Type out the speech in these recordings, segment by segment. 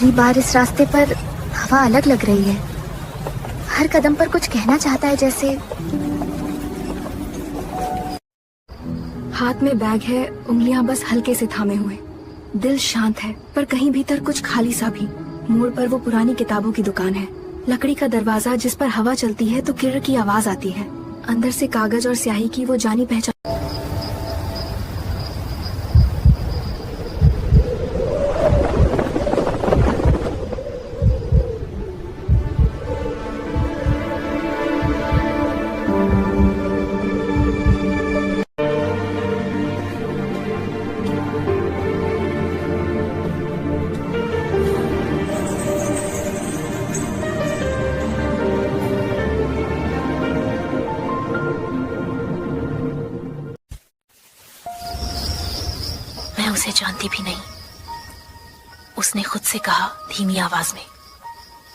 पहली बार इस रास्ते पर हवा अलग लग रही है। हर कदम पर कुछ कहना चाहता है जैसे। हाथ में बैग है, उंगलियां बस हल्के से थामे हुए। दिल शांत है पर कहीं भीतर कुछ खाली सा भी। मोड़ पर वो पुरानी किताबों की दुकान है। लकड़ी का दरवाजा जिस पर हवा चलती है तो किर्र की आवाज आती है। अंदर से कागज और स्याही की वो जानी पहचान। मैं उसे जानती भी नहीं। उसने खुद से कहा धीमी आवाज में,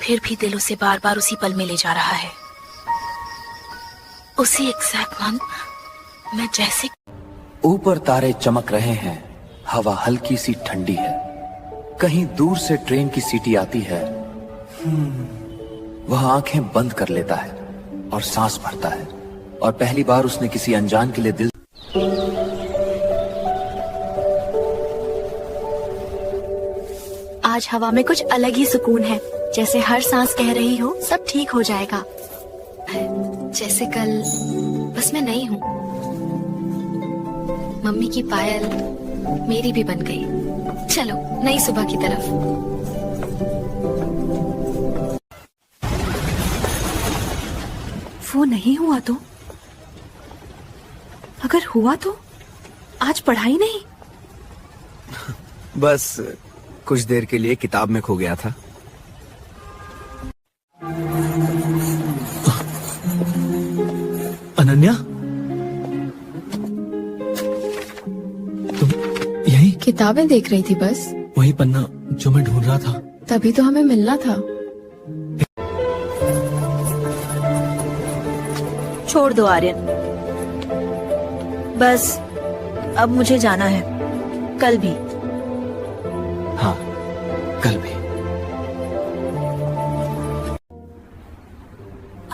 फिर भी दिल उसे बार बार उसी पल में ले जा रहा है। उसी एग्जैक्ट मंथ मैं जैसे। ऊपर तारे चमक रहे हैं, हवा हल्की सी ठंडी है। कहीं दूर से ट्रेन की सीटी आती है। वह आंखें बंद कर लेता है और सांस भरता है। और पहली बार उसने किसी अनजान के लिए दिल। आज हवा में कुछ अलग ही सुकून है, जैसे हर सांस कह रही हो सब ठीक हो जाएगा। जैसे कल बस मैं नहीं हूँ। मम्मी की पायल मेरी भी बन गई। चलो नई सुबह की तरफ। वो नहीं हुआ तो? अगर हुआ तो आज पढ़ाई नहीं। बस कुछ देर के लिए किताब में खो गया था। अनन्या, तुम यही? किताबें देख रही थी बस। वही पन्ना जो मैं ढूंढ रहा था। तभी तो हमें मिलना था। छोड़ दो आर्यन, बस अब मुझे जाना है। कल भी। हाँ, कल भी।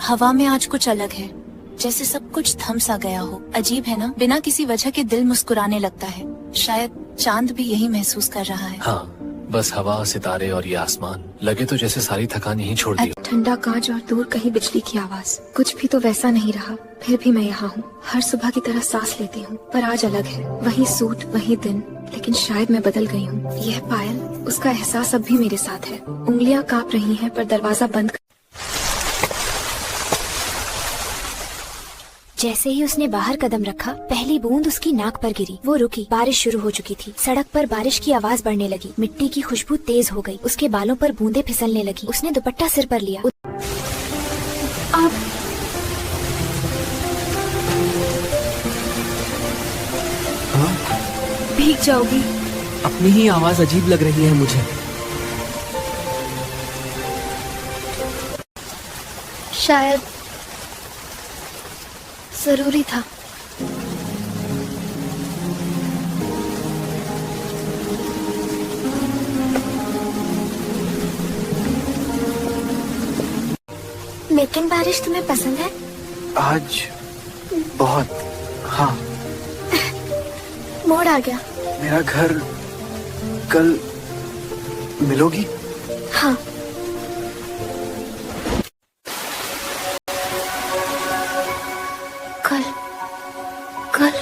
हवा में आज कुछ अलग है, जैसे सब कुछ थम सा गया हो। अजीब है ना, बिना किसी वजह के दिल मुस्कुराने लगता है। शायद चांद भी यही महसूस कर रहा है। हाँ, बस हवा, सितारे और ये आसमान लगे तो जैसे सारी थकान यहीं छोड़ दी। ठंडा कांच और दूर कहीं बिजली की आवाज। कुछ भी तो वैसा नहीं रहा। फिर भी मैं यहाँ हूँ, हर सुबह की तरह सांस लेती हूँ। पर आज अलग है। वही सूट, वही दिन, लेकिन शायद मैं बदल गई हूँ। यह पायल, उसका एहसास अब भी मेरे साथ है। उंगलियां कांप रही हैं पर दरवाजा बंद। जैसे ही उसने बाहर कदम रखा, पहली बूंद उसकी नाक पर गिरी। वो रुकी। बारिश शुरू हो चुकी थी। सड़क पर बारिश की आवाज बढ़ने लगी। मिट्टी की खुशबू तेज हो गई। उसके बालों पर बूंदें फिसलने लगी। उसने दुपट्टा सिर पर लिया। आप भीग जाओगी। अपनी ही आवाज अजीब लग रही है मुझे। शायद जरूरी था। लेकिन बारिश तुम्हें पसंद है? आज बहुत। हाँ। मोड़ आ गया। मेरा घर कल मिलोगी? हाँ। कल कल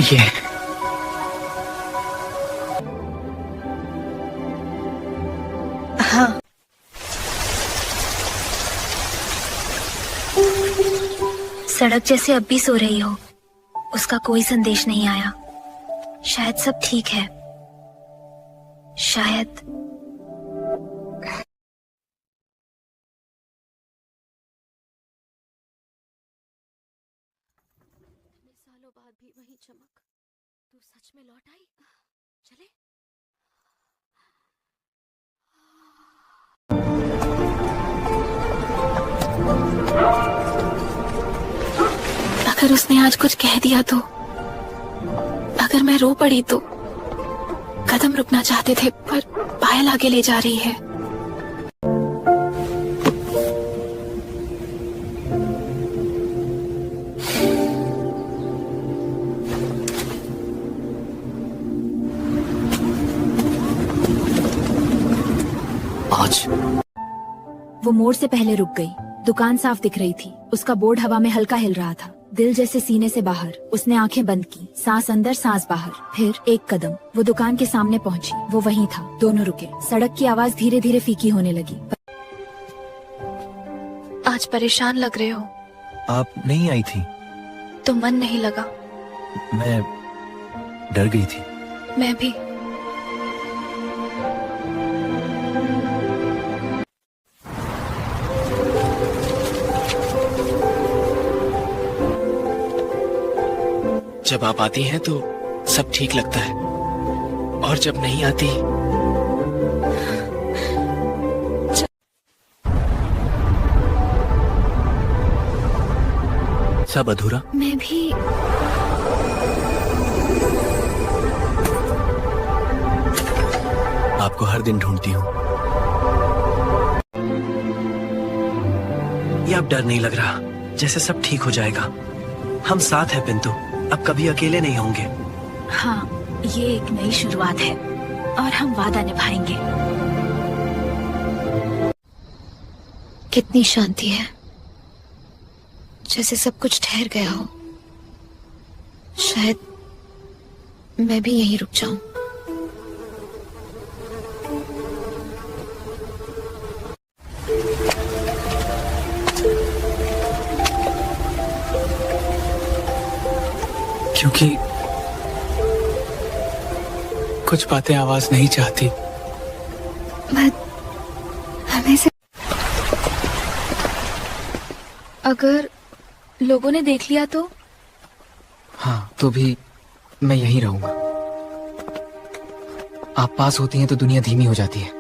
ये हाँ। सड़क जैसे अब भी सो रही हो। उसका कोई संदेश नहीं आया। शायद सब ठीक है। शायद। सालों बाद भी वही चमक। तू सच में लौट आई? चले? अगर उसने आज कुछ कह दिया तो अगर मैं रो पड़ी तो कदम रुकना चाहते थे, पर पायल आगे ले जा रही है। आज वो मोड़ से पहले रुक गई। दुकान साफ दिख रही थी, उसका बोर्ड हवा में हल्का हिल रहा था। दिल जैसे सीने से बाहर। उसने आंखें बंद की, सांस अंदर सांस बाहर। फिर एक कदम, वो दुकान के सामने पहुंची। वो वहीं था। दोनों रुके। सड़क की आवाज धीरे धीरे फीकी होने लगी। आज परेशान लग रहे हो। आप नहीं आई थी तो मन नहीं लगा। मैं डर गई थी। मैं भी। जब आप आती हैं तो सब ठीक लगता है, और जब नहीं आती सब अधूरा। मैं भी। आपको हर दिन ढूंढती हूँ। ये अब डर नहीं लग रहा, जैसे सब ठीक हो जाएगा। हम साथ हैं पिंटू, अब कभी अकेले नहीं होंगे। हाँ, ये एक नई शुरुआत है और हम वादा निभाएंगे। कितनी शांति है, जैसे सब कुछ ठहर गया हो। शायद मैं भी यहीं रुक जाऊं। क्योंकि कुछ बातें आवाज नहीं चाहती। हमें से अगर लोगों ने देख लिया तो? हाँ, तो भी मैं यहीं रहूंगा। आप पास होती हैं तो दुनिया धीमी हो जाती है।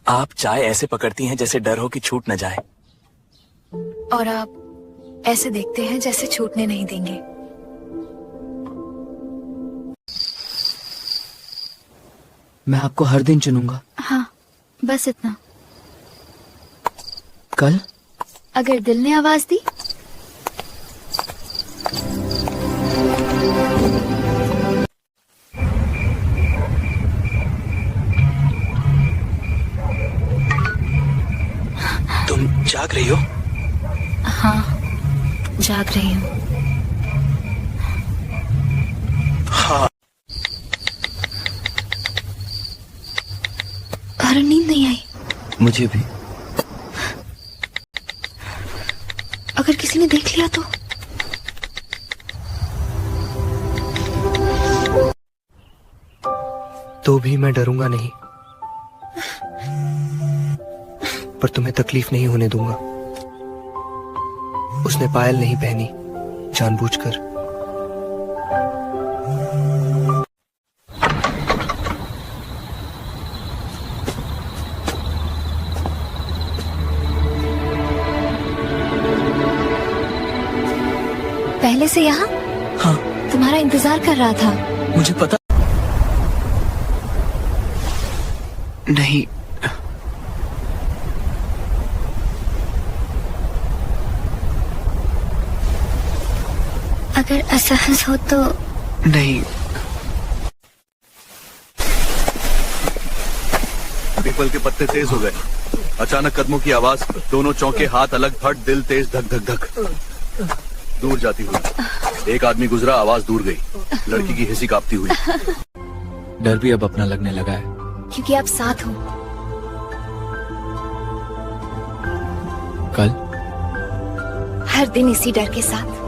आप चाय ऐसे पकड़ती हैं जैसे डर हो कि छूट न जाए। और आप ऐसे देखते हैं जैसे छूटने नहीं देंगे। मैं आपको हर दिन चुनूंगा। हाँ, बस इतना। कल अगर दिल ने आवाज दी? तुम जाग रही हो? हाँ, जाग रही हूँ। हाँ। और नींद नहीं आई? मुझे भी। अगर किसी ने देख लिया तो? तो भी मैं डरूंगा नहीं, पर तुम्हें तकलीफ नहीं होने दूंगा। उसने पायल नहीं पहनी जानबूझकर। पहले से यहाँ? हाँ, तुम्हारा इंतजार कर रहा था। मुझे पता नहीं। अगर असहज हो तो? नहीं। पीपल के पत्ते तेज हो गए। अचानक कदमों की आवाज, दोनों चौंके, हाथ अलग, फट, दिल तेज, धक धक धक। दूर जाती हुई एक आदमी गुजरा, आवाज दूर गई। लड़की की हिंसी कांपती हुई। डर भी अब अपना लगने लगा है, क्योंकि आप साथ हो। कल हर दिन इसी डर के साथ।